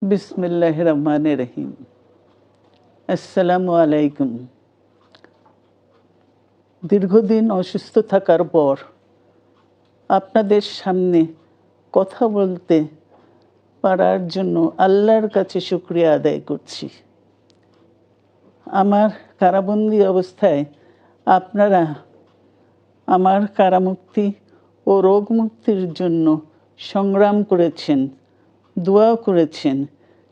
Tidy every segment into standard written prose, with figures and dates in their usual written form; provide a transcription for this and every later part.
বিসমিল্লাহির রহমানির রহিম। আসসালামু আলাইকুম। দীর্ঘদিন অসুস্থ থাকার পর আপনাদের সামনে কথা বলতে পারার জন্য আল্লাহর কাছে শুকরিয়া আদায় করছি। আমার কারাবন্দী অবস্থায় আপনারা আমার কারামুক্তি ও রোগ মুক্তির জন্য সংগ্রাম করেছেন, দোয়া করেছেন।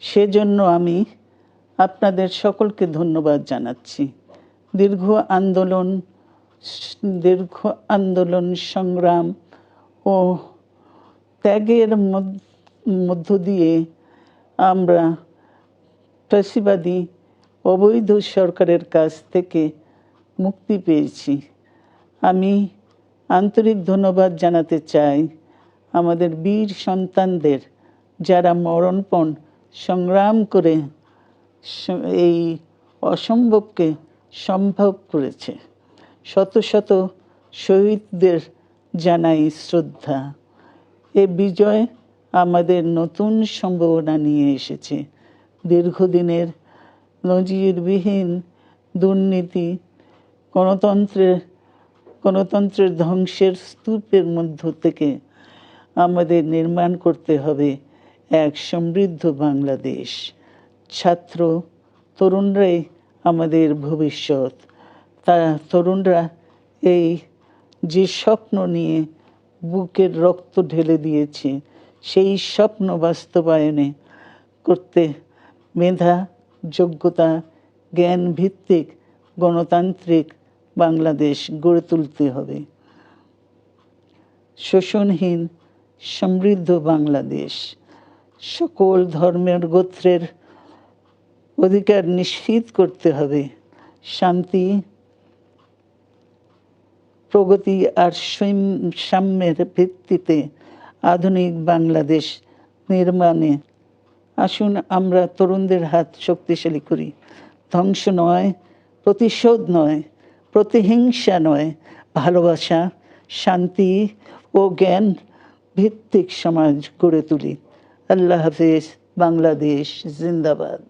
সেজন্য আমি আপনাদের সকলকে ধন্যবাদ জানাচ্ছি। দীর্ঘ আন্দোলন সংগ্রাম ও ত্যাগের মধ্য দিয়ে আমরা ফ্যাসিবাদী অবৈধ সরকারের কাছ থেকে মুক্তি পেয়েছি। আমি আন্তরিক ধন্যবাদ জানাতে চাই আমাদের বীর সন্তানদের, যারা মরণপণ সংগ্রাম করে এই অসম্ভবকে সম্ভব করেছে। শত শত শহীদদের জানাই শ্রদ্ধা। এ বিজয় আমাদের নতুন সম্ভাবনা নিয়ে এসেছে। দীর্ঘদিনের নজিরবিহীন দুর্নীতি, গণতন্ত্রের ধ্বংসের স্তূপের মধ্য থেকে আমাদের নির্মাণ করতে হবে এক সমৃদ্ধ বাংলাদেশ। ছাত্র তরুণরাই আমাদের ভবিষ্যৎ। তরুণরা এই যে স্বপ্ন নিয়ে বুকের রক্ত ঢেলে দিয়েছে, সেই স্বপ্ন বাস্তবায়নে করতে মেধা, যোগ্যতা, জ্ঞান ভিত্তিক গণতান্ত্রিক বাংলাদেশ গড়ে তুলতে হবে। শোষণহীন সমৃদ্ধ বাংলাদেশ। সকল ধর্মের গোত্রের অধিকার নিশ্চিত করতে হবে। শান্তি, প্রগতি আর সাম্যের ভিত্তিতে আধুনিক বাংলাদেশ নির্মাণে আসুন আমরা তরুণদের হাত শক্তিশালী করি। ধ্বংস নয়, প্রতিশোধ নয়, প্রতিহিংসা নয়, ভালোবাসা, শান্তি ও জ্ঞান ভিত্তিক সমাজ গড়ে তুলি। আল্লাহ হাফেজ। বাংলাদেশ জিন্দাবাদ।